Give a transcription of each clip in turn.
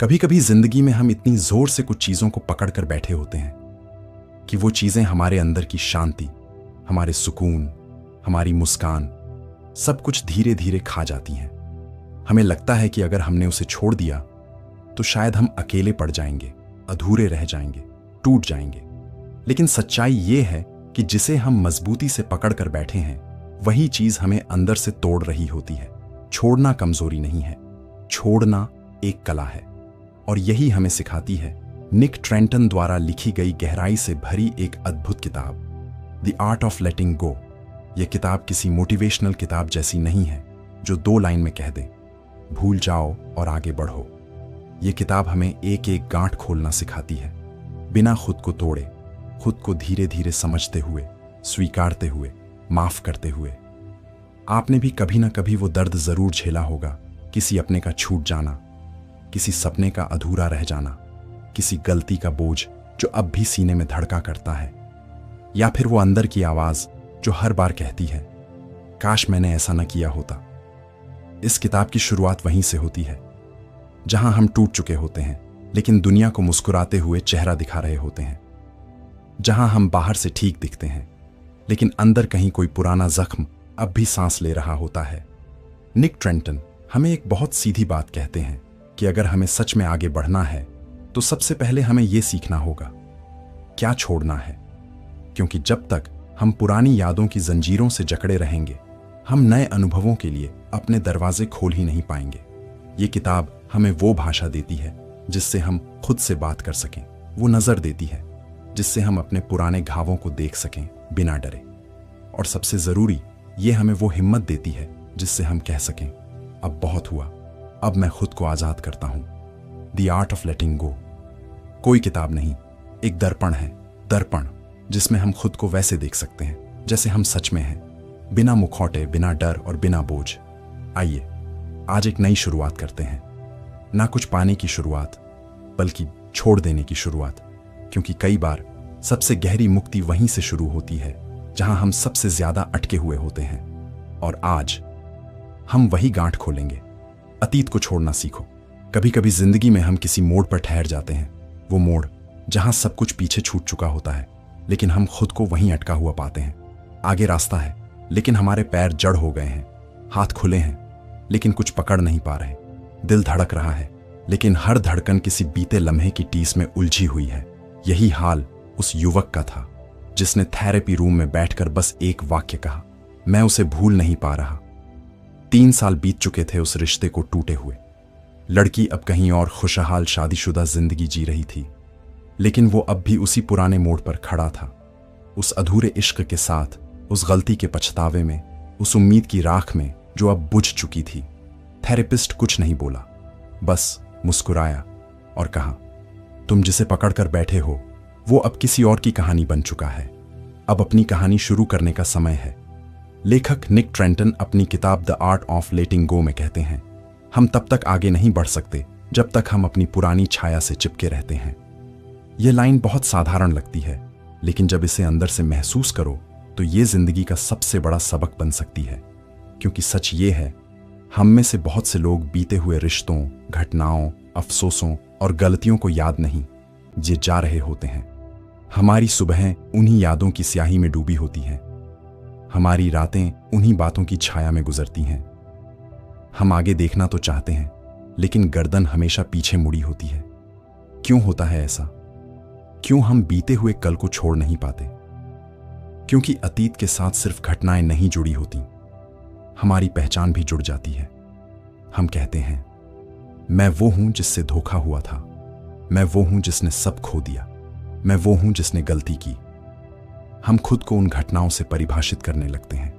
कभी कभी जिंदगी में हम इतनी जोर से कुछ चीजों को पकड़ कर बैठे होते हैं कि वो चीजें हमारे अंदर की शांति, हमारे सुकून, हमारी मुस्कान सब कुछ धीरे धीरे खा जाती हैं। हमें लगता है कि अगर हमने उसे छोड़ दिया तो शायद हम अकेले पड़ जाएंगे, अधूरे रह जाएंगे, टूट जाएंगे। लेकिन सच्चाई ये है कि जिसे हम मजबूती से पकड़ कर बैठे हैं वही चीज हमें अंदर से तोड़ रही होती है। छोड़ना कमजोरी नहीं है, छोड़ना एक कला है। और यही हमें सिखाती है निक ट्रेंटन द्वारा लिखी गई गहराई से भरी एक अद्भुत किताब, द आर्ट ऑफ लेटिंग गो। यह किताब किसी मोटिवेशनल किताब जैसी नहीं है जो 2 लाइन में कह दे, भूल जाओ और आगे बढ़ो। यह किताब हमें एक एक गांठ खोलना सिखाती है, बिना खुद को तोड़े, खुद को धीरे धीरे समझते हुए, स्वीकारते हुए, माफ करते हुए। आपने भी कभी ना कभी वो दर्द जरूर झेला होगा, किसी अपने का छूट जाना, किसी सपने का अधूरा रह जाना, किसी गलती का बोझ जो अब भी सीने में धड़का करता है, या फिर वो अंदर की आवाज जो हर बार कहती है, काश मैंने ऐसा न किया होता। इस किताब की शुरुआत वहीं से होती है जहां हम टूट चुके होते हैं लेकिन दुनिया को मुस्कुराते हुए चेहरा दिखा रहे होते हैं, जहां हम बाहर से ठीक दिखते हैं लेकिन अंदर कहीं कोई पुराना जख्म अब भी सांस ले रहा होता है। निक ट्रेंटन हमें एक बहुत सीधी बात कहते हैं कि अगर हमें सच में आगे बढ़ना है तो सबसे पहले हमें यह सीखना होगा क्या छोड़ना है, क्योंकि जब तक हम पुरानी यादों की जंजीरों से जकड़े रहेंगे हम नए अनुभवों के लिए अपने दरवाजे खोल ही नहीं पाएंगे। ये किताब हमें वो भाषा देती है जिससे हम खुद से बात कर सकें, वो नजर देती है जिससे हम अपने पुराने घावों को देख सकें बिना डरे, और सबसे जरूरी ये हमें वो हिम्मत देती है जिससे हम कह सकें अब बहुत हुआ, अब मैं खुद को आजाद करता हूं। द आर्ट ऑफ लेटिंग गो कोई किताब नहीं, एक दर्पण है, दर्पण जिसमें हम खुद को वैसे देख सकते हैं जैसे हम सच में हैं, बिना मुखौटे, बिना डर और बिना बोझ। आइए आज एक नई शुरुआत करते हैं, ना कुछ पाने की शुरुआत बल्कि छोड़ देने की शुरुआत, क्योंकि कई बार सबसे गहरी मुक्ति वहीं से शुरू होती है जहां हम सबसे ज्यादा अटके हुए होते हैं। और आज हम वही गांठ खोलेंगे। अतीत को छोड़ना सीखो। कभी कभी जिंदगी में हम किसी मोड़ पर ठहर जाते हैं, वो मोड़ जहां सब कुछ पीछे छूट चुका होता है लेकिन हम खुद को वहीं अटका हुआ पाते हैं। आगे रास्ता है लेकिन हमारे पैर जड़ हो गए हैं, हाथ खुले हैं लेकिन कुछ पकड़ नहीं पा रहे, दिल धड़क रहा है लेकिन हर धड़कन किसी बीते लम्हे की टीस में उलझी हुई है। यही हाल उस युवक का था जिसने थेरेपी रूम में बैठकर बस एक वाक्य कहा, मैं उसे भूल नहीं पा रहा। 3 साल बीत चुके थे उस रिश्ते को टूटे हुए। लड़की अब कहीं और खुशहाल शादीशुदा जिंदगी जी रही थी लेकिन वो अब भी उसी पुराने मोड़ पर खड़ा था, उस अधूरे इश्क के साथ, उस गलती के पछतावे में, उस उम्मीद की राख में जो अब बुझ चुकी थी। थेरेपिस्ट कुछ नहीं बोला, बस मुस्कुराया और कहा, तुम जिसे पकड़कर बैठे हो वो अब किसी और की कहानी बन चुका है, अब अपनी कहानी शुरू करने का समय है। लेखक निक ट्रेंटन अपनी किताब द आर्ट ऑफ लेटिंग गो में कहते हैं, हम तब तक आगे नहीं बढ़ सकते जब तक हम अपनी पुरानी छाया से चिपके रहते हैं। यह लाइन बहुत साधारण लगती है लेकिन जब इसे अंदर से महसूस करो तो ये जिंदगी का सबसे बड़ा सबक बन सकती है, क्योंकि सच ये है हम में से बहुत से लोग बीते हुए रिश्तों, घटनाओं, अफसोसों और गलतियों को याद नहीं जिए जा रहे होते हैं। हमारी सुबहें उन्हीं यादों की स्याही में डूबी होती हैं, हमारी रातें उन्हीं बातों की छाया में गुजरती हैं। हम आगे देखना तो चाहते हैं लेकिन गर्दन हमेशा पीछे मुड़ी होती है। क्यों होता है ऐसा? क्यों हम बीते हुए कल को छोड़ नहीं पाते? क्योंकि अतीत के साथ सिर्फ घटनाएं नहीं जुड़ी होती, हमारी पहचान भी जुड़ जाती है। हम कहते हैं, मैं वो हूं जिससे धोखा हुआ था, मैं वो हूं जिसने सब खो दिया, मैं वो हूं जिसने गलती की। हम खुद को उन घटनाओं से परिभाषित करने लगते हैं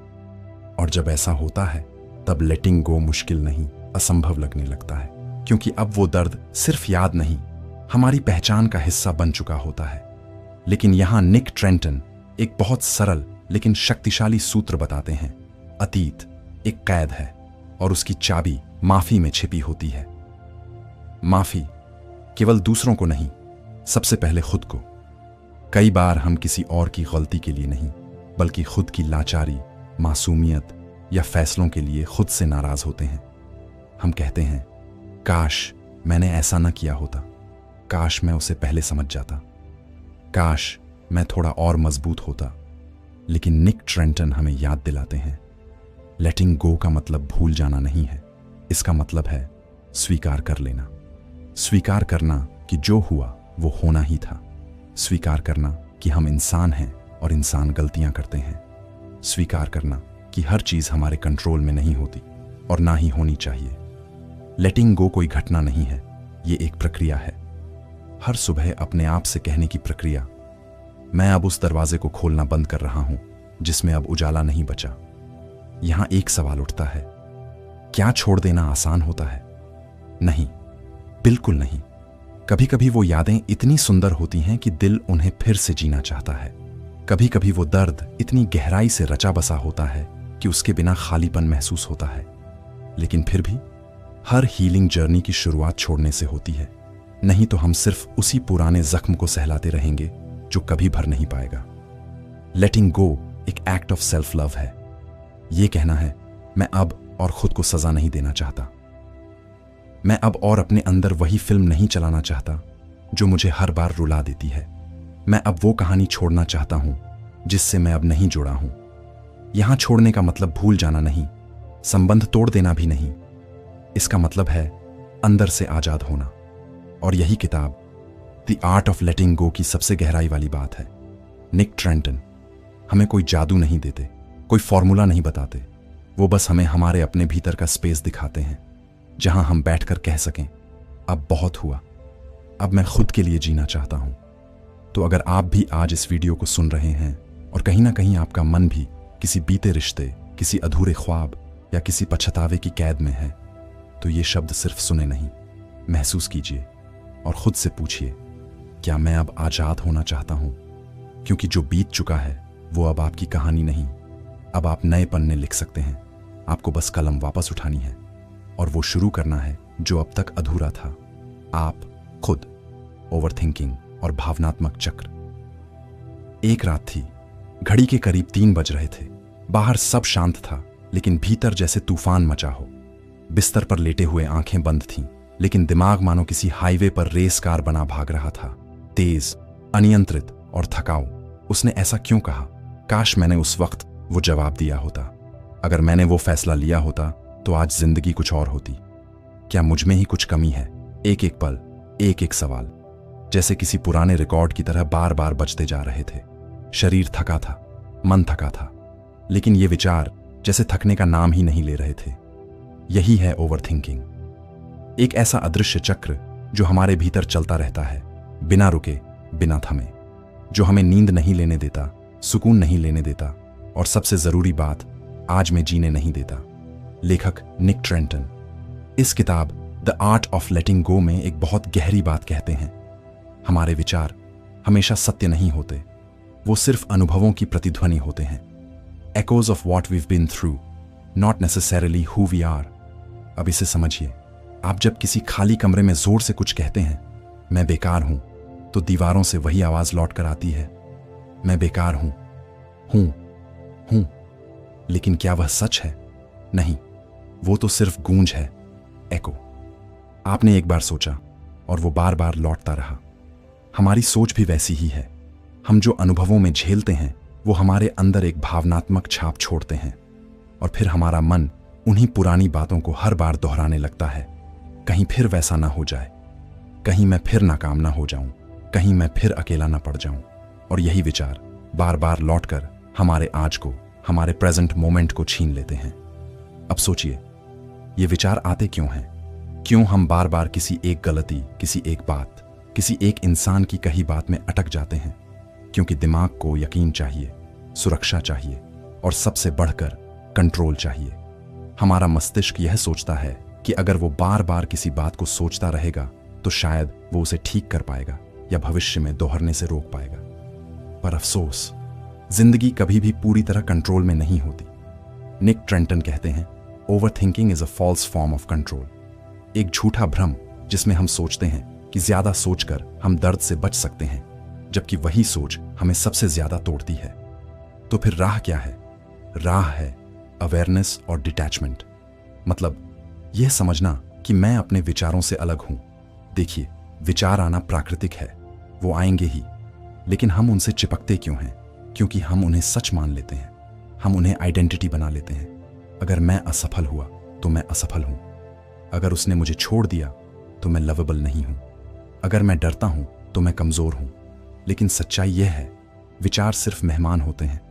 और जब ऐसा होता है तब लेटिंग गो मुश्किल नहीं, असंभव लगने लगता है, क्योंकि अब वो दर्द सिर्फ याद नहीं, हमारी पहचान का हिस्सा बन चुका होता है। लेकिन यहां निक ट्रेंटन एक बहुत सरल लेकिन शक्तिशाली सूत्र बताते हैं, अतीत एक कैद है और उसकी चाबी माफी में छिपी होती है। माफी केवल दूसरों को नहीं, सबसे पहले खुद को। कई बार हम किसी और की गलती के लिए नहीं बल्कि खुद की लाचारी, मासूमियत या फैसलों के लिए खुद से नाराज होते हैं। हम कहते हैं, काश मैंने ऐसा न किया होता, काश मैं उसे पहले समझ जाता, काश मैं थोड़ा और मजबूत होता। लेकिन निक ट्रेंटन हमें याद दिलाते हैं, लेटिंग गो का मतलब भूल जाना नहीं है, इसका मतलब है स्वीकार कर लेना। स्वीकार करना कि जो हुआ वो होना ही था। स्वीकार करना कि हम इंसान हैं और इंसान गलतियां करते हैं। स्वीकार करना कि हर चीज हमारे कंट्रोल में नहीं होती और ना ही होनी चाहिए। लेटिंग गो कोई घटना नहीं है, ये एक प्रक्रिया है। हर सुबह अपने आप से कहने की प्रक्रिया, मैं अब उस दरवाजे को खोलना बंद कर रहा हूं जिसमें अब उजाला नहीं बचा। यहां एक सवाल उठता है, क्या छोड़ देना आसान होता है? नहीं, बिल्कुल नहीं। कभी कभी वो यादें इतनी सुंदर होती हैं कि दिल उन्हें फिर से जीना चाहता है। कभी कभी वो दर्द इतनी गहराई से रचा बसा होता है कि उसके बिना खालीपन महसूस होता है। लेकिन फिर भी हर हीलिंग जर्नी की शुरुआत छोड़ने से होती है, नहीं तो हम सिर्फ उसी पुराने जख्म को सहलाते रहेंगे जो कभी भर नहीं पाएगा। लेटिंग गो एक एक्ट ऑफ सेल्फ लव है। ये कहना है, मैं अब और खुद को सजा नहीं देना चाहता। मैं अब और अपने अंदर वही फिल्म नहीं चलाना चाहता जो मुझे हर बार रुला देती है। मैं अब वो कहानी छोड़ना चाहता हूं जिससे मैं अब नहीं जुड़ा हूं। यहां छोड़ने का मतलब भूल जाना नहीं, संबंध तोड़ देना भी नहीं। इसका मतलब है अंदर से आजाद होना। और यही किताब द आर्ट ऑफ लेटिंग गो की सबसे गहराई वाली बात है। निक ट्रेंटन हमें कोई जादू नहीं देते, कोई फॉर्मूला नहीं बताते। वो बस हमें हमारे अपने भीतर का स्पेस दिखाते हैं जहां हम बैठकर कह सकें, अब बहुत हुआ, अब मैं खुद के लिए जीना चाहता हूं। तो अगर आप भी आज इस वीडियो को सुन रहे हैं और कहीं ना कहीं आपका मन भी किसी बीते रिश्ते, किसी अधूरे ख्वाब या किसी पछतावे की कैद में है, तो ये शब्द सिर्फ सुने नहीं, महसूस कीजिए और खुद से पूछिए, क्या मैं अब आजाद होना चाहता हूं? क्योंकि जो बीत चुका है वो अब आपकी कहानी नहीं, अब आप नए पन्ने लिख सकते हैं। आपको बस कलम वापस उठानी है और वो शुरू करना है जो अब तक अधूरा था। आप खुद। ओवरथिंकिंग और भावनात्मक चक्र। एक रात थी, घड़ी के करीब 3 बज रहे थे। बाहर सब शांत था, लेकिन भीतर जैसे तूफान मचा हो। बिस्तर पर लेटे हुए आंखें बंद थीं, लेकिन दिमाग मानो किसी हाईवे पर रेस कार बना भाग रहा था, तेज, अनियंत्रित और थकाऊ। उसने ऐसा क्यों कहा? काश मैंने उस वक्त वो जवाब दिया होता। अगर मैंने वो फैसला लिया होता तो आज जिंदगी कुछ और होती। क्या मुझ में ही कुछ कमी है? एक एक पल, एक एक सवाल जैसे किसी पुराने रिकॉर्ड की तरह बार बार बजते जा रहे थे। शरीर थका था, मन थका था, लेकिन ये विचार जैसे थकने का नाम ही नहीं ले रहे थे। यही है ओवरथिंकिंग, एक ऐसा अदृश्य चक्र जो हमारे भीतर चलता रहता है, बिना रुके, बिना थमे, जो हमें नींद नहीं लेने देता, सुकून नहीं लेने देता और सबसे जरूरी बात, आज में जीने नहीं देता। लेखक निक ट्रेंटन इस किताब द आर्ट ऑफ लेटिंग गो में एक बहुत गहरी बात कहते हैं। हमारे विचार हमेशा सत्य नहीं होते, वो सिर्फ अनुभवों की प्रतिध्वनि होते हैं। echoes of what we've been through, not necessarily who we are। अब इसे समझिए, आप जब किसी खाली कमरे में जोर से कुछ कहते हैं, मैं बेकार हूं, तो दीवारों से वही आवाज लौट कर आती है, मैं बेकार हूं, हूं। लेकिन क्या वह सच है? नहीं, वो तो सिर्फ गूंज है, एको। आपने एक बार सोचा और वो बार बार लौटता रहा। हमारी सोच भी वैसी ही है। हम जो अनुभवों में झेलते हैं वो हमारे अंदर एक भावनात्मक छाप छोड़ते हैं और फिर हमारा मन उन्हीं पुरानी बातों को हर बार दोहराने लगता है। कहीं फिर वैसा ना हो जाए, कहीं मैं फिर नाकाम ना हो जाऊं, कहीं मैं फिर अकेला ना पड़ जाऊं। और यही विचार बार बार लौटकर हमारे आज को, हमारे प्रेजेंट मोमेंट को छीन लेते हैं। अब सोचिए, ये विचार आते क्यों हैं? क्यों हम बार बार किसी एक गलती, किसी एक बात, किसी एक इंसान की कही बात में अटक जाते हैं? क्योंकि दिमाग को यकीन चाहिए, सुरक्षा चाहिए और सबसे बढ़कर कंट्रोल चाहिए। हमारा मस्तिष्क यह सोचता है कि अगर वो बार बार किसी बात को सोचता रहेगा तो शायद वो उसे ठीक कर पाएगा या भविष्य में दोहरने से रोक पाएगा। पर अफसोस, जिंदगी कभी भी पूरी तरह कंट्रोल में नहीं होती। निक ट्रेंटन कहते हैं, overthinking is a false form of control. एक झूठा भ्रम जिसमें हम सोचते हैं कि ज्यादा सोचकर हम दर्द से बच सकते हैं, जबकि वही सोच हमें सबसे ज्यादा तोड़ती है। तो फिर राह क्या है? राह है अवेयरनेस और डिटैचमेंट। मतलब यह समझना कि मैं अपने विचारों से अलग हूं, देखिए, विचार आना प्राकृतिक है, वो आएंगे ही, लेकिन हम उनसे चिपकते क्यों हैं? क्योंकि हम उन्हें सच मान लेते हैं, हम उन्हें आइडेंटिटी बना लेते हैं। अगर मैं असफल हुआ तो मैं असफल हूं, अगर उसने मुझे छोड़ दिया तो मैं लवेबल नहीं हूं, अगर मैं डरता हूं तो मैं कमजोर हूं। लेकिन सच्चाई यह है, विचार सिर्फ मेहमान होते हैं,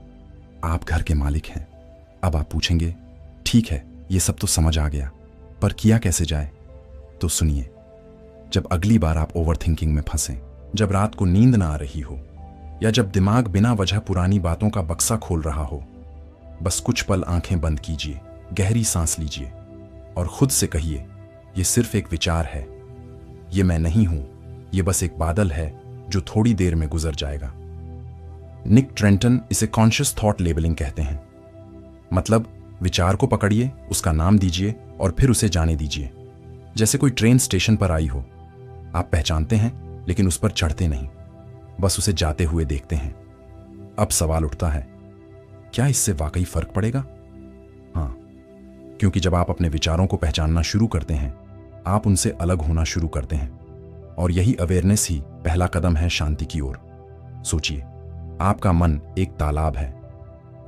आप घर के मालिक हैं। अब आप पूछेंगे, ठीक है, ये सब तो समझ आ गया, पर किया कैसे जाए? तो सुनिए, जब अगली बार आप ओवरथिंकिंग में फंसें, जब रात को नींद ना आ रही हो, या जब दिमाग बिना वजह पुरानी बातों का बक्सा खोल रहा हो, बस कुछ पल आंखें बंद कीजिए, गहरी सांस लीजिए और खुद से कहिए, ये सिर्फ एक विचार है, ये मैं नहीं हूं, ये बस एक बादल है जो थोड़ी देर में गुजर जाएगा। निक ट्रेंटन इसे कॉन्शियस थॉट लेबलिंग कहते हैं। मतलब विचार को पकड़िए, उसका नाम दीजिए और फिर उसे जाने दीजिए। जैसे कोई ट्रेन स्टेशन पर आई हो, आप पहचानते हैं लेकिन उस पर चढ़ते नहीं, बस उसे जाते हुए देखते हैं। अब सवाल उठता है, क्या इससे वाकई फर्क पड़ेगा? हाँ, क्योंकि जब आप अपने विचारों को पहचानना शुरू करते हैं, आप उनसे अलग होना शुरू करते हैं, और यही अवेयरनेस ही पहला कदम है शांति की ओर। सोचिए, आपका मन एक तालाब है।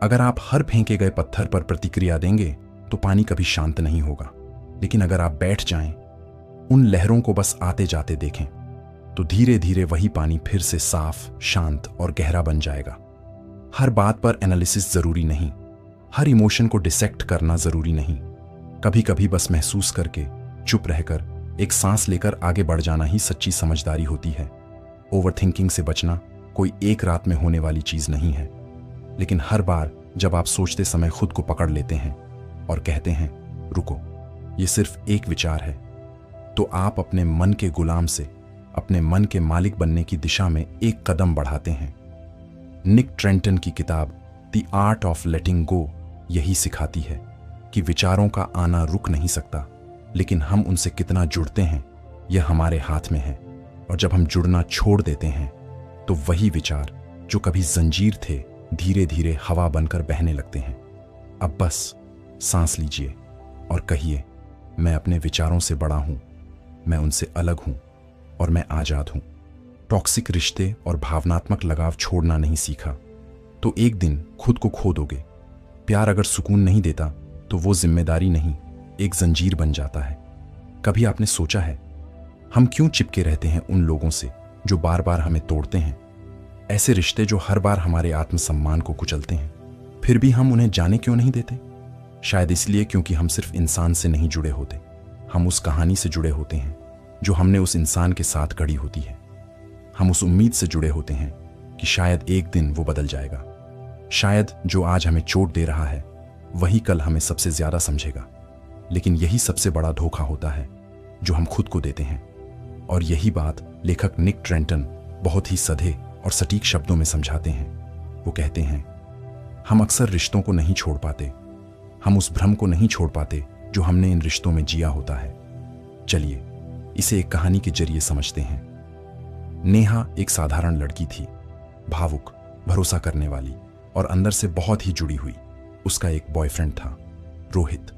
अगर आप हर फेंके गए पत्थर पर प्रतिक्रिया देंगे तो पानी कभी शांत नहीं होगा। लेकिन अगर आप बैठ जाएं, उन लहरों को बस आते जाते देखें, तो धीरे धीरे वही पानी फिर से साफ, शांत और गहरा बन जाएगा। हर बात पर एनालिसिस जरूरी नहीं, हर इमोशन को डिसेक्ट करना जरूरी नहीं। कभी कभी बस महसूस करके, चुप रहकर, एक सांस लेकर आगे बढ़ जाना ही सच्ची समझदारी होती है। ओवरथिंकिंग से बचना कोई एक रात में होने वाली चीज नहीं है, लेकिन हर बार जब आप सोचते समय खुद को पकड़ लेते हैं और कहते हैं, रुको, ये सिर्फ एक विचार है, तो आप अपने मन के गुलाम से अपने मन के मालिक बनने की दिशा में एक कदम बढ़ाते हैं। निक ट्रेंटन की किताब द आर्ट ऑफ लेटिंग गो यही सिखाती है कि विचारों का आना रुक नहीं सकता, लेकिन हम उनसे कितना जुड़ते हैं यह हमारे हाथ में है। और जब हम जुड़ना छोड़ देते हैं तो वही विचार जो कभी जंजीर थे, धीरे धीरे हवा बनकर बहने लगते हैं। अब बस सांस लीजिए और कहिए, मैं अपने विचारों से बड़ा हूं, मैं उनसे अलग हूं और मैं आजाद हूं। टॉक्सिक रिश्ते और भावनात्मक लगाव छोड़ना नहीं सीखा तो एक दिन खुद को खो दोगे। प्यार अगर सुकून नहीं देता तो वो जिम्मेदारी नहीं, एक जंजीर बन जाता है। कभी आपने सोचा है, हम क्यों चिपके रहते हैं उन लोगों से जो बार बार हमें तोड़ते हैं? ऐसे रिश्ते जो हर बार हमारे आत्मसम्मान को कुचलते हैं। फिर भी हम उन्हें जाने क्यों नहीं देते? शायद इसलिए क्योंकि हम सिर्फ इंसान से नहीं जुड़े होते, हम उस कहानी से जुड़े होते हैं जो हमने उस इंसान के साथ गढ़ी होती है। हम उस उम्मीद से जुड़े होते हैं कि शायद एक दिन वो बदल जाएगा। शायद जो आज हमें चोट दे रहा है वही कल हमें सबसे ज्यादा समझेगा। लेकिन यही सबसे बड़ा धोखा होता है जो हम खुद को देते हैं। और यही बात लेखक निक ट्रेंटन बहुत ही सधे और सटीक शब्दों में समझाते हैं। वो कहते हैं, हम अक्सर रिश्तों को नहीं छोड़ पाते, हम उस भ्रम को नहीं छोड़ पाते जो हमने इन रिश्तों में जिया होता है। चलिए इसे एक कहानी के जरिए समझते हैं। नेहा एक साधारण लड़की थी, भावुक, भरोसा करने वाली और अंदर से बहुत ही जुड़ी हुई। उसका एक बॉयफ्रेंड था, रोहित।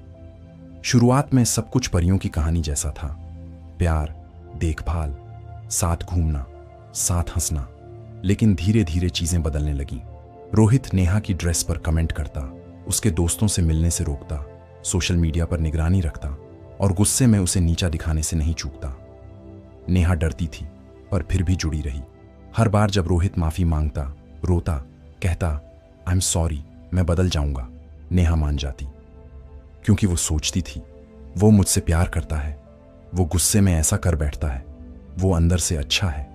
शुरुआत में सब कुछ परियों की कहानी जैसा था। प्यार, देखभाल, साथ घूमना, साथ हंसना। लेकिन धीरे धीरे चीजें बदलने लगीं। रोहित नेहा की ड्रेस पर कमेंट करता, उसके दोस्तों से मिलने से रोकता, सोशल मीडिया पर निगरानी रखता और गुस्से में उसे नीचा दिखाने से नहीं चूकता। नेहा डरती थी पर फिर भी जुड़ी रही। हर बार जब रोहित माफी मांगता, रोता, कहता, आई एम सॉरी, मैं बदल जाऊंगा, नेहा मान जाती। क्योंकि वो सोचती थी, वो मुझसे प्यार करता है, वो गुस्से में ऐसा कर बैठता है, वो अंदर से अच्छा है।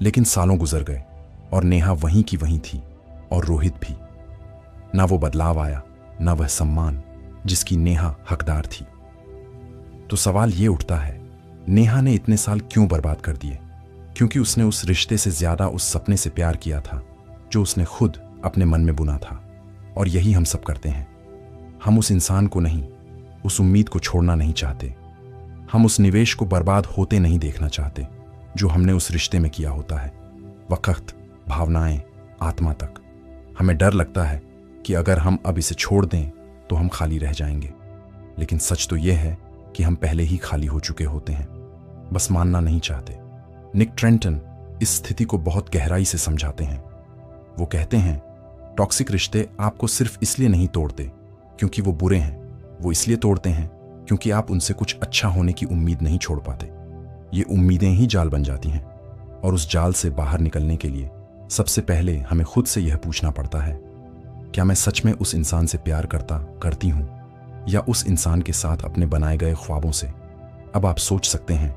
लेकिन सालों गुजर गए और नेहा वहीं की वहीं थी और रोहित भी। ना वो बदलाव आया, ना वह सम्मान जिसकी नेहा हकदार थी। तो सवाल ये उठता है, नेहा ने इतने साल क्यों बर्बाद कर दिए? क्योंकि उसने उस रिश्ते से ज्यादा उस सपने से प्यार किया था जो उसने खुद अपने मन में बुना था। और यही हम सब करते हैं। हम उस इंसान को नहीं, उस उम्मीद को छोड़ना नहीं चाहते। हम उस निवेश को बर्बाद होते नहीं देखना चाहते जो हमने उस रिश्ते में किया होता है। वक्त, भावनाएं, आत्मा तक। हमें डर लगता है कि अगर हम अब इसे छोड़ दें तो हम खाली रह जाएंगे। लेकिन सच तो यह है कि हम पहले ही खाली हो चुके होते हैं। बस मानना नहीं चाहते। निक ट्रेंटन इस स्थिति को बहुत गहराई से समझाते हैं। वो कहते हैं, टॉक्सिक रिश्ते आपको सिर्फ इसलिए नहीं तोड़ते क्योंकि वो बुरे हैं, वो इसलिए तोड़ते हैं क्योंकि आप उनसे कुछ अच्छा होने की उम्मीद नहीं छोड़ पाते। ये उम्मीदें ही जाल बन जाती हैं, और उस जाल से बाहर निकलने के लिए सबसे पहले हमें खुद से यह पूछना पड़ता है, क्या मैं सच में उस इंसान से प्यार करती हूं, या उस इंसान के साथ अपने बनाए गए ख्वाबों से। अब आप सोच सकते हैं,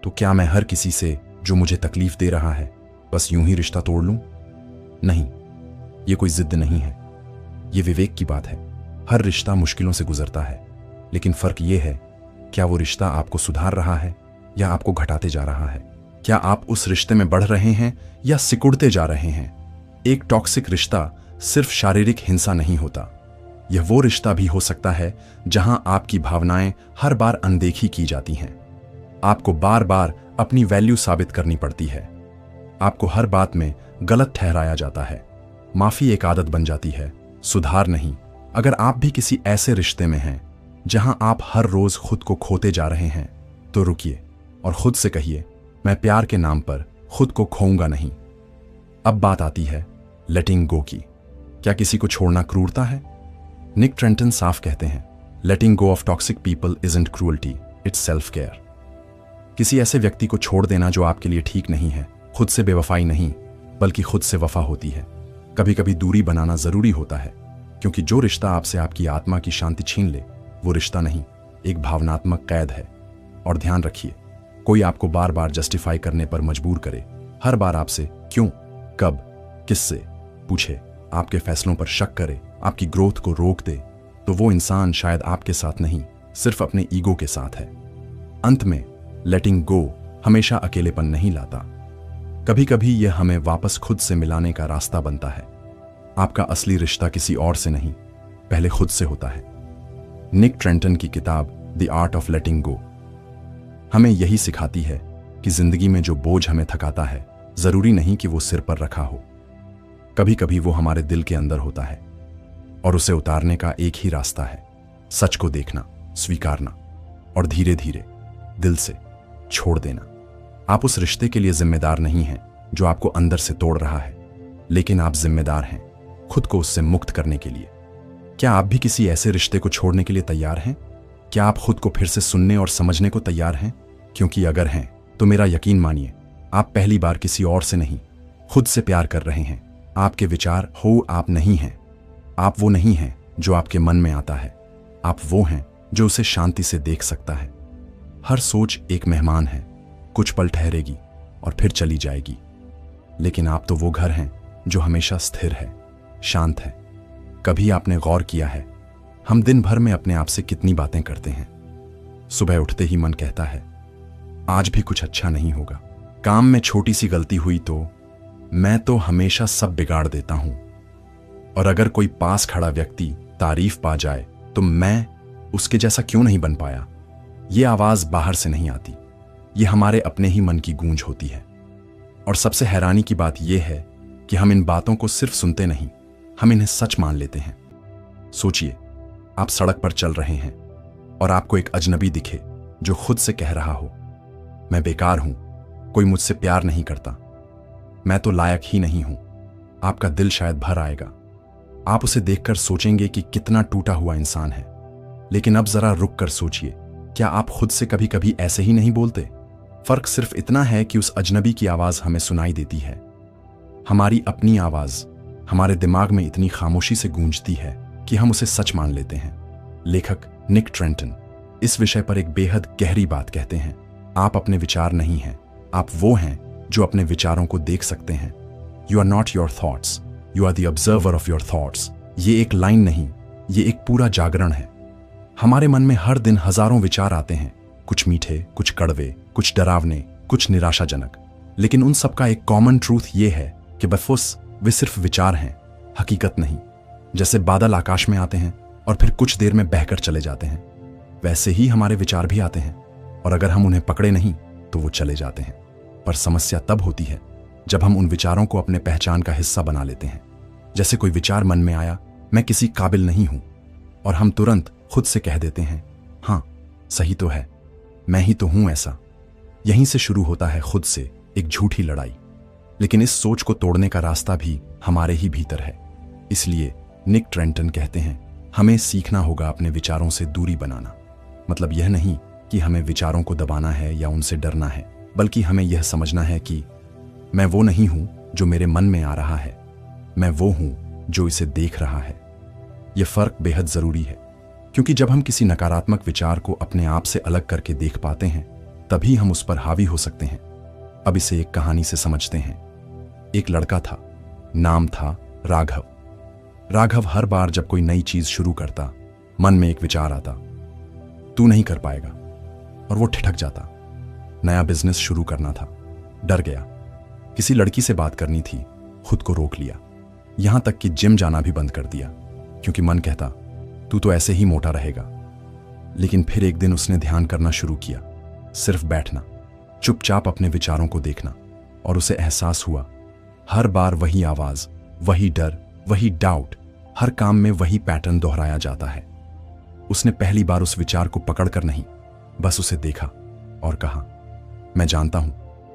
तो क्या मैं हर किसी से जो मुझे तकलीफ दे रहा है बस यूं ही रिश्ता तोड़ लूं? नहीं, ये कोई जिद नहीं है, ये विवेक की बात है। हर रिश्ता मुश्किलों से गुजरता है, लेकिन फर्क ये है, क्या वो रिश्ता आपको सुधार रहा है या आपको घटाते जा रहा है? क्या आप उस रिश्ते में बढ़ रहे हैं या सिकुड़ते जा रहे हैं? एक टॉक्सिक रिश्ता सिर्फ शारीरिक हिंसा नहीं होता, यह वो रिश्ता भी हो सकता है जहां आपकी भावनाएं हर बार अनदेखी की जाती हैं। आपको बार बार अपनी वैल्यू साबित करनी पड़ती है, आपको हर बात में गलत ठहराया जाता है। माफी एक आदत बन जाती है, सुधार नहीं। अगर आप भी किसी ऐसे रिश्ते में हैं जहां आप हर रोज खुद को खोते जा रहे हैं, तो रुकिए और खुद से कहिए, मैं प्यार के नाम पर खुद को खोऊंगा नहीं। अब बात आती है लेटिंग गो की। क्या किसी को छोड़ना क्रूरता है? निक ट्रेंटन साफ कहते हैं, letting go of toxic people isn't cruelty, it's self care. किसी ऐसे व्यक्ति को छोड़ देना जो आपके लिए ठीक नहीं है, खुद से बेवफाई नहीं, बल्कि खुद से वफा होती है। कभी कभी दूरी बनाना जरूरी होता है, क्योंकि जो रिश्ता आपसे आपकी आत्मा की शांति छीन ले, वो रिश्ता नहीं, एक भावनात्मक कैद है। और ध्यान रखिए, कोई आपको बार बार जस्टिफाई करने पर मजबूर करे, हर बार आपसे क्यों, कब, किससे पूछे, आपके फैसलों पर शक करे, आपकी ग्रोथ को रोक दे, तो वो इंसान शायद आपके साथ नहीं, सिर्फ अपने ईगो के साथ है। अंत में लेटिंग गो हमेशा अकेलेपन नहीं लाता। कभी कभी यह हमें वापस खुद से मिलाने का रास्ता बनता है। आपका असली रिश्ता किसी और से नहीं, पहले खुद से होता है। निक ट्रेंटन की किताब द आर्ट ऑफ लेटिंग गो हमें यही सिखाती है कि जिंदगी में जो बोझ हमें थकाता है, जरूरी नहीं कि वो सिर पर रखा हो। कभी कभी वो हमारे दिल के अंदर होता है, और उसे उतारने का एक ही रास्ता है, सच को देखना, स्वीकारना और धीरे धीरे दिल से छोड़ देना। आप उस रिश्ते के लिए जिम्मेदार नहीं हैं जो आपको अंदर से तोड़ रहा है, लेकिन आप जिम्मेदार हैं खुद को उससे मुक्त करने के लिए। क्या आप भी किसी ऐसे रिश्ते को छोड़ने के लिए तैयार हैं? क्या आप खुद को फिर से सुनने और समझने को तैयार हैं? क्योंकि अगर हैं, तो मेरा यकीन मानिए, आप पहली बार किसी और से नहीं, खुद से प्यार कर रहे हैं। आपके विचार हो आप नहीं हैं। आप वो नहीं हैं जो आपके मन में आता है, आप वो हैं जो उसे शांति से देख सकता है। हर सोच एक मेहमान है, कुछ पल ठहरेगी और फिर चली जाएगी, लेकिन आप तो वो घर हैं जो हमेशा स्थिर है, शांत है। कभी आपने गौर किया है, हम दिन भर में अपने आप से कितनी बातें करते हैं? सुबह उठते ही मन कहता है, आज भी कुछ अच्छा नहीं होगा। काम में छोटी सी गलती हुई तो मैं तो हमेशा सब बिगाड़ देता हूं। और अगर कोई पास खड़ा व्यक्ति तारीफ पा जाए तो मैं उसके जैसा क्यों नहीं बन पाया? ये आवाज बाहर से नहीं आती, ये हमारे अपने ही मन की गूंज होती है। और सबसे हैरानी की बात यह है कि हम इन बातों को सिर्फ सुनते नहीं, हम इन्हें सच मान लेते हैं। सोचिए, आप सड़क पर चल रहे हैं और आपको एक अजनबी दिखे जो खुद से कह रहा हो, मैं बेकार हूं, कोई मुझसे प्यार नहीं करता, मैं तो लायक ही नहीं हूं। आपका दिल शायद भर आएगा। आप उसे देखकर सोचेंगे कि कितना टूटा हुआ इंसान है। लेकिन अब जरा रुक कर सोचिए, क्या आप खुद से कभी कभी ऐसे ही नहीं बोलते? फर्क सिर्फ इतना है कि उस अजनबी की आवाज हमें सुनाई देती है। हमारी अपनी आवाज हमारे दिमाग में इतनी खामोशी से गूंजती है कि हम उसे सच मान लेते हैं। लेखक निक ट्रेंटन इस विषय पर एक बेहद गहरी बात कहते हैं। आप अपने विचार नहीं हैं, आप वो हैं जो अपने विचारों को देख सकते हैं। You are not your thoughts, you are the observer of your thoughts. ये एक लाइन नहीं, ये एक पूरा जागरण है। हमारे मन में हर दिन हजारों विचार आते हैं, कुछ मीठे, कुछ कड़वे, कुछ डरावने, कुछ निराशाजनक। लेकिन उन सबका एक कॉमन ट्रूथ ये है कि बफुस वे सिर्फ विचार हैं, हकीकत नहीं। जैसे बादल आकाश में आते हैं और फिर कुछ देर में बहकर चले जाते हैं, वैसे ही हमारे विचार भी आते हैं, और अगर हम उन्हें पकड़े नहीं तो वो चले जाते हैं। पर समस्या तब होती है जब हम उन विचारों को अपने पहचान का हिस्सा बना लेते हैं। जैसे कोई विचार मन में आया, मैं किसी काबिल नहीं हूं, और हम तुरंत खुद से कह देते हैं, हाँ सही तो है, मैं ही तो हूं ऐसा। यहीं से शुरू होता है खुद से एक झूठी लड़ाई। लेकिन इस सोच को तोड़ने का रास्ता भी हमारे ही भीतर है। इसलिए निक ट्रेंटन कहते हैं, हमें सीखना होगा अपने विचारों से दूरी बनाना। मतलब यह नहीं कि हमें विचारों को दबाना है या उनसे डरना है, बल्कि हमें यह समझना है कि मैं वो नहीं हूं जो मेरे मन में आ रहा है, मैं वो हूं जो इसे देख रहा है। यह फर्क बेहद जरूरी है, क्योंकि जब हम किसी नकारात्मक विचार को अपने आप से अलग करके देख पाते हैं, तभी हम उस पर हावी हो सकते हैं। अब इसे एक कहानी से समझते हैं। एक लड़का था, नाम था राघव। राघव हर बार जब कोई नई चीज शुरू करता, मन में एक विचार आता, तू नहीं कर पाएगा, और वो ठिठक जाता। नया बिजनेस शुरू करना था, डर गया। किसी लड़की से बात करनी थी, खुद को रोक लिया। यहां तक कि जिम जाना भी बंद कर दिया, क्योंकि मन कहता तू तो ऐसे ही मोटा रहेगा। लेकिन फिर एक दिन उसने ध्यान करना शुरू किया, सिर्फ बैठना, चुपचाप अपने विचारों को देखना, और उसे एहसास हुआ हर बार वही आवाज, वही डर, वही डाउट, हर काम में वही पैटर्न दोहराया जाता है। उसने पहली बार उस विचार को पकड़कर नहीं, बस उसे देखा और कहा, मैं जानता हूं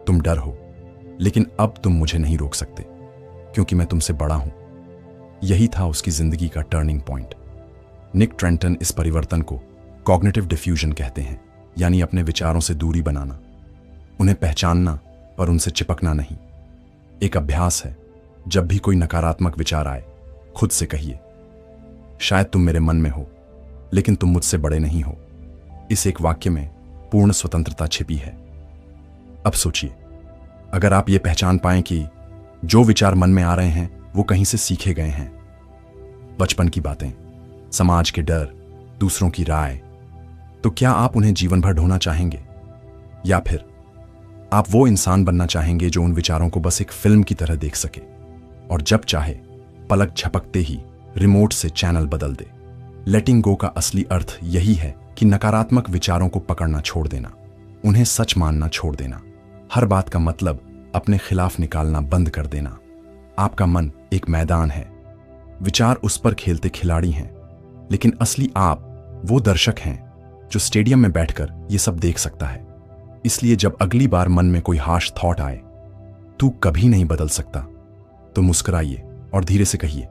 तुम डर हो, लेकिन अब तुम मुझे नहीं रोक सकते, क्योंकि मैं तुमसे बड़ा हूं। यही था उसकी जिंदगी का टर्निंग पॉइंट। निक ट्रेंटन इस परिवर्तन को कॉग्निटिव डिफ्यूजन कहते हैं, यानी अपने विचारों से दूरी बनाना, उन्हें पहचानना पर उनसे चिपकना नहीं। एक अभ्यास है, जब भी कोई नकारात्मक विचार आए, खुद से कहिए, शायद तुम मेरे मन में हो, लेकिन तुम मुझसे बड़े नहीं हो। इस एक वाक्य में पूर्ण स्वतंत्रता छिपी है। अब सोचिए, अगर आप ये पहचान पाएं कि जो विचार मन में आ रहे हैं वो कहीं से सीखे गए हैं, बचपन की बातें, समाज के डर, दूसरों की राय, तो क्या आप उन्हें जीवन भर ढोना चाहेंगे? या फिर आप वो इंसान बनना चाहेंगे जो उन विचारों को बस एक फिल्म की तरह देख सके और जब चाहे पलक झपकते ही रिमोट से चैनल बदल दे? लेटिंग गो का असली अर्थ यही है कि नकारात्मक विचारों को पकड़ना छोड़ देना, उन्हें सच मानना छोड़ देना, हर बात का मतलब अपने खिलाफ निकालना बंद कर देना। आपका मन एक मैदान है, विचार उस पर खेलते खिलाड़ी हैं, लेकिन असली आप वो दर्शक हैं जो स्टेडियम में बैठकर ये सब देख सकता है। इसलिए जब अगली बार मन में कोई हार्श थॉट आए, तू कभी नहीं बदल सकता, तो मुस्कुराइए और धीरे से कहिए,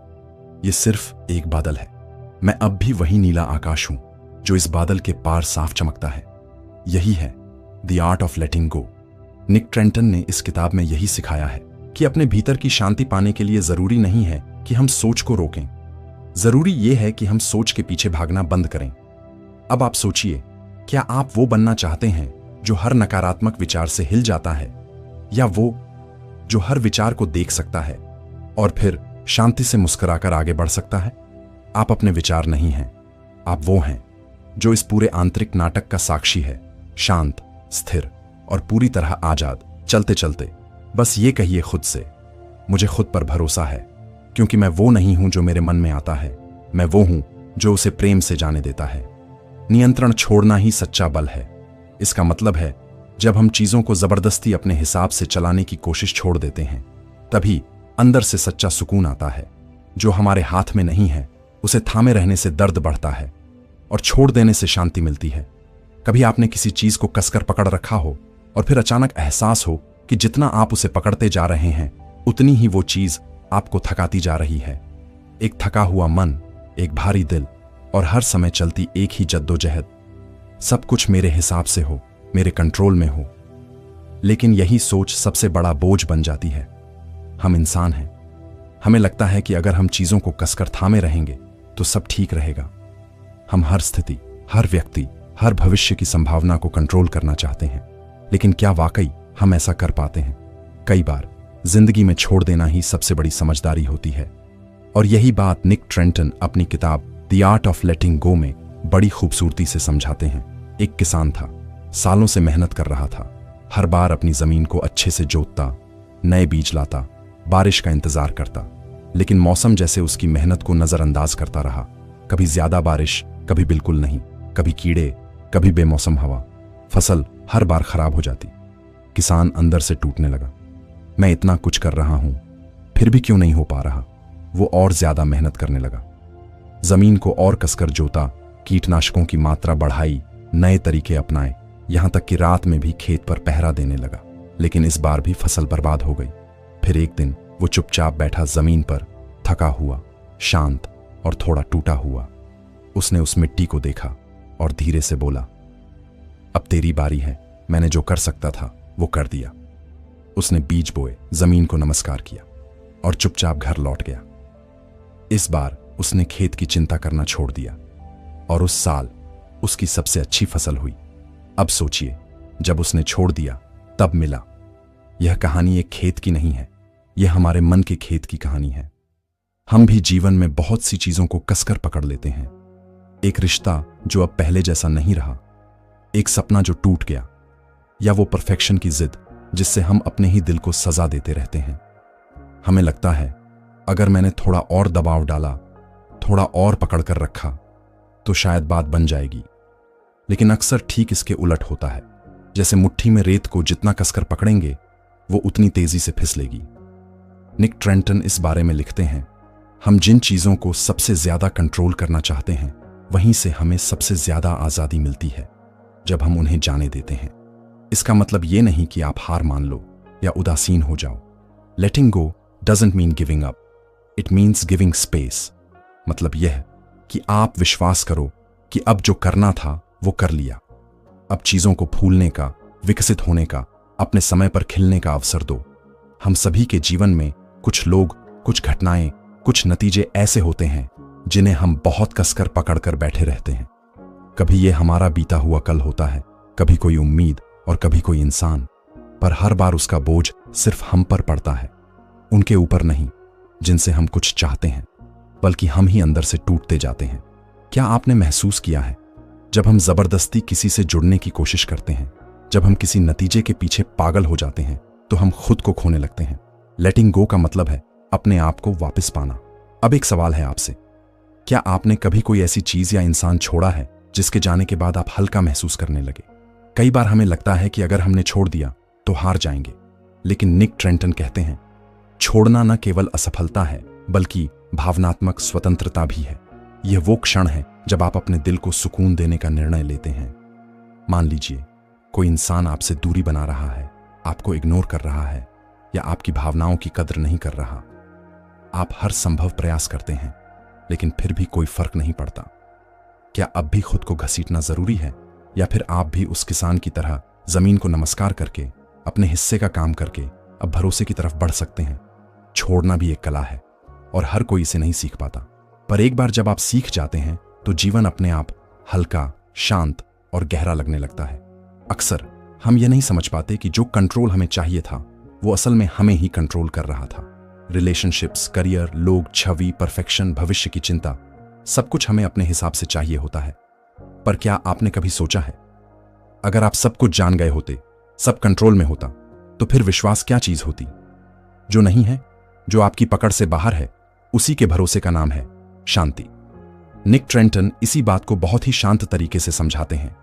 ये सिर्फ एक बादल है, मैं अब भी वही नीला आकाश हूं जो इस बादल के पार साफ चमकता है। यही है the art of letting go. Nick Trenton ने इस किताब में यही सिखाया है कि अपने भीतर की शांति पाने के लिए जरूरी नहीं है कि हम सोच को रोकें, जरूरी यह है कि हम सोच के पीछे भागना बंद करें। अब आप सोचिए, क्या आप वो बनना चाहते हैं जो हर नकारात्मक विचार से हिल जाता है, या वो जो हर विचार को देख सकता है और फिर शांति से मुस्कुराकर आगे बढ़ सकता है? आप अपने विचार नहीं हैं, आप वो हैं जो इस पूरे आंतरिक नाटक का साक्षी है, शांत, स्थिर और पूरी तरह आजाद। चलते चलते बस ये कहिए खुद से, मुझे खुद पर भरोसा है, क्योंकि मैं वो नहीं हूं जो मेरे मन में आता है, मैं वो हूं जो उसे प्रेम से जाने देता है। नियंत्रण छोड़ना ही सच्चा बल है। इसका मतलब है, जब हम चीजों को जबरदस्ती अपने हिसाब से चलाने की कोशिश छोड़ देते हैं, तभी अंदर से सच्चा सुकून आता है। जो हमारे हाथ में नहीं है, उसे थामे रहने से दर्द बढ़ता है और छोड़ देने से शांति मिलती है। कभी आपने किसी चीज को कसकर पकड़ रखा हो और फिर अचानक एहसास हो कि जितना आप उसे पकड़ते जा रहे हैं, उतनी ही वो चीज आपको थकाती जा रही है। एक थका हुआ मन, एक भारी दिल और हर समय चलती एक ही जद्दोजहद। सब कुछ मेरे हिसाब से हो, मेरे कंट्रोल में हो। लेकिन यही सोच सबसे बड़ा बोझ बन जाती है। हम इंसान हैं, हमें लगता है कि अगर हम चीजों को कसकर थामे रहेंगे तो सब ठीक रहेगा। हम हर स्थिति, हर व्यक्ति, हर भविष्य की संभावना को कंट्रोल करना चाहते हैं, लेकिन क्या वाकई हम ऐसा कर पाते हैं? कई बार जिंदगी में छोड़ देना ही सबसे बड़ी समझदारी होती है। और यही बात निक ट्रेंटन अपनी किताब द आर्ट ऑफ लेटिंग गो में बड़ी खूबसूरती से समझाते हैं। एक किसान था, सालों से मेहनत कर रहा था, हर बार अपनी जमीन को अच्छे से जोतता, नए बीज लाता, बारिश का इंतजार करता, लेकिन मौसम जैसे उसकी मेहनत को नजरअंदाज करता रहा। कभी ज्यादा बारिश, कभी बिल्कुल नहीं, कभी कीड़े, कभी बेमौसम हवा, फसल हर बार खराब हो जाती। किसान अंदर से टूटने लगा। मैं इतना कुछ कर रहा हूं, फिर भी क्यों नहीं हो पा रहा? वो और ज्यादा मेहनत करने लगा, जमीन को और कसकर जोता, कीटनाशकों की मात्रा बढ़ाई, नए तरीके अपनाए, यहां तक कि रात में भी खेत पर पहरा देने लगा। लेकिन इस बार भी फसल बर्बाद हो गई। फिर एक दिन वो चुपचाप बैठा जमीन पर, थका हुआ, शांत और थोड़ा टूटा हुआ। उसने उस मिट्टी को देखा और धीरे से बोला, अब तेरी बारी है। मैंने जो कर सकता था वो कर दिया। उसने बीज बोए, जमीन को नमस्कार किया और चुपचाप घर लौट गया। इस बार उसने खेत की चिंता करना छोड़ दिया और उस साल उसकी सबसे अच्छी फसल हुई। अब सोचिए, जब उसने छोड़ दिया तब मिला। यह कहानी एक खेत की नहीं है, यह हमारे मन के खेत की कहानी है। हम भी जीवन में बहुत सी चीजों को कसकर पकड़ लेते हैं। एक रिश्ता जो अब पहले जैसा नहीं रहा, एक सपना जो टूट गया, या वो परफेक्शन की जिद जिससे हम अपने ही दिल को सजा देते रहते हैं। हमें लगता है अगर मैंने थोड़ा और दबाव डाला, थोड़ा और पकड़ कर रखा, तो शायद बात बन जाएगी। लेकिन अक्सर ठीक इसके उलट होता है। जैसे मुट्ठी में रेत को जितना कसकर पकड़ेंगे वो उतनी तेजी से फिसलेगी। निक ट्रेंटन इस बारे में लिखते हैं, हम जिन चीजों को सबसे ज्यादा कंट्रोल करना चाहते हैं वहीं से हमें सबसे ज्यादा आजादी मिलती है जब हम उन्हें जाने देते हैं। इसका मतलब ये नहीं कि आप हार मान लो या उदासीन हो जाओ। Letting go doesn't mean giving up, it means giving space. मतलब यह कि आप विश्वास करो कि अब जो करना था वो कर लिया। अब चीजों को फूलने का, विकसित होने का, अपने समय पर खिलने का अवसर दो। हम सभी के जीवन में कुछ लोग, कुछ घटनाएं, कुछ नतीजे ऐसे होते हैं जिन्हें हम बहुत कसकर पकड़ कर बैठे रहते हैं। कभी ये हमारा बीता हुआ कल होता है, कभी कोई उम्मीद और कभी कोई इंसान, पर हर बार उसका बोझ सिर्फ हम पर पड़ता है, उनके ऊपर नहीं जिनसे हम कुछ चाहते हैं, बल्कि हम ही अंदर से टूटते जाते हैं। क्या आपने महसूस किया है, जब हम जबरदस्ती किसी से जुड़ने की कोशिश करते हैं, जब हम किसी नतीजे के पीछे पागल हो जाते हैं, तो हम खुद को खोने लगते हैं। लेटिंग गो का मतलब है अपने आप को वापस पाना। अब एक सवाल है आपसे, क्या आपने कभी कोई ऐसी चीज या इंसान छोड़ा है जिसके जाने के बाद आप हल्का महसूस करने लगे? कई बार हमें लगता है कि अगर हमने छोड़ दिया तो हार जाएंगे, लेकिन निक ट्रेंटन कहते हैं, छोड़ना न केवल असफलता है बल्कि भावनात्मक स्वतंत्रता भी है। यह वो क्षण है जब आप अपने दिल को सुकून देने का निर्णय लेते हैं। मान लीजिए कोई इंसान आपसे दूरी बना रहा है, आपको इग्नोर कर रहा है या आपकी भावनाओं की कद्र नहीं कर रहा। आप हर संभव प्रयास करते हैं, लेकिन फिर भी कोई फर्क नहीं पड़ता। क्या अब भी खुद को घसीटना जरूरी है, या फिर आप भी उस किसान की तरह जमीन को नमस्कार करके, अपने हिस्से का काम करके अब भरोसे की तरफ बढ़ सकते हैं? छोड़ना भी एक कला है और हर कोई इसे नहीं सीख पाता, पर एक बार जब आप सीख जाते हैं तो जीवन अपने आप हल्का, शांत और गहरा लगने लगता है। अक्सर हम यह नहीं समझ पाते कि जो कंट्रोल हमें चाहिए था वो असल में हमें ही कंट्रोल कर रहा था। रिलेशनशिप्स, करियर, लोग, छवि, परफेक्शन, भविष्य की चिंता, सब कुछ हमें अपने हिसाब से चाहिए होता है। पर क्या आपने कभी सोचा है, अगर आप सब कुछ जान गए होते, सब कंट्रोल में होता, तो फिर विश्वास क्या चीज होती? जो नहीं है, जो आपकी पकड़ से बाहर है, उसी के भरोसे का नाम है शांति। निक ट्रेंटन इसी बात को बहुत ही शांत तरीके से समझाते हैं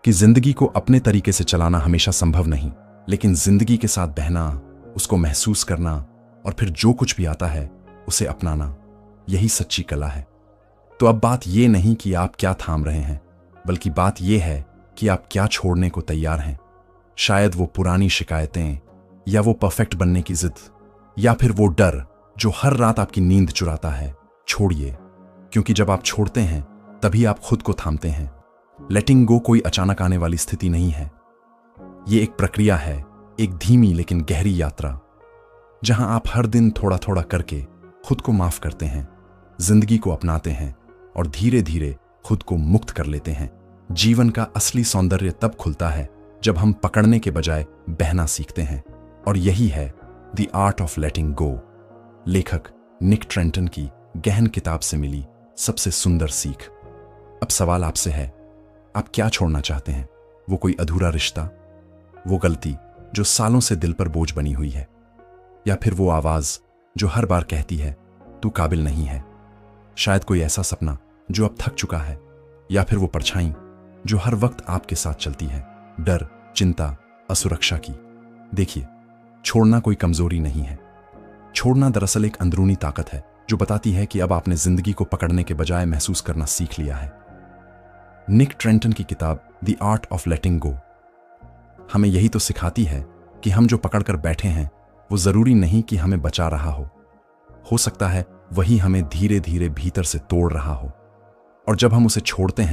कि जिंदगी को अपने तरीके से चलाना हमेशा संभव नहीं, लेकिन जिंदगी के साथ बहना, उसको महसूस करना और फिर जो कुछ भी आता है उसे अपनाना, यही सच्ची कला है। तो अब बात यह नहीं कि आप क्या थाम रहे हैं, बल्कि बात यह है कि आप क्या छोड़ने को तैयार हैं। शायद वो पुरानी शिकायतें, या वो परफेक्ट बनने की जिद, या फिर वो डर जो हर रात आपकी नींद चुराता है, छोड़िए। क्योंकि जब आप छोड़ते हैं तभी आप खुद को थामते हैं। लेटिंग गो कोई अचानक आने वाली स्थिति नहीं है, ये एक प्रक्रिया है, एक धीमी लेकिन गहरी यात्रा, जहां आप हर दिन थोड़ा थोड़ा करके खुद को माफ करते हैं, जिंदगी को अपनाते हैं और धीरे धीरे खुद को मुक्त कर लेते हैं। जीवन का असली सौंदर्य तब खुलता है जब हम पकड़ने के बजाय बहना सीखते हैं, और यही है द आर्ट ऑफ लेटिंग गो, लेखक निक ट्रेंटन की गहन किताब से मिली सबसे सुंदर सीख। अब सवाल आपसे है, आप क्या छोड़ना चाहते हैं? वो कोई अधूरा रिश्ता, वो गलती जो सालों से दिल पर बोझ बनी हुई है, या फिर वो आवाज जो हर बार कहती है तू काबिल नहीं है? शायद कोई ऐसा सपना जो अब थक चुका है, या फिर वो परछाई जो हर वक्त आपके साथ चलती है, डर, चिंता, असुरक्षा की। देखिए, छोड़ना कोई कमजोरी नहीं है। छोड़ना दरअसल एक अंदरूनी ताकत है जो बताती है कि अब आपने जिंदगी को पकड़ने के बजाय महसूस करना सीख लिया है। निक ट्रेंटन की किताब द आर्ट ऑफ लेटिंग गो हमें यही तो सिखाती है कि हम जो पकड़ कर बैठे हैं वो जरूरी नहीं कि हमें बचा रहा हो सकता है वही हमें धीरे धीरे भीतर से तोड़ रहा हो। और जब हम उसे छोड़ते हैं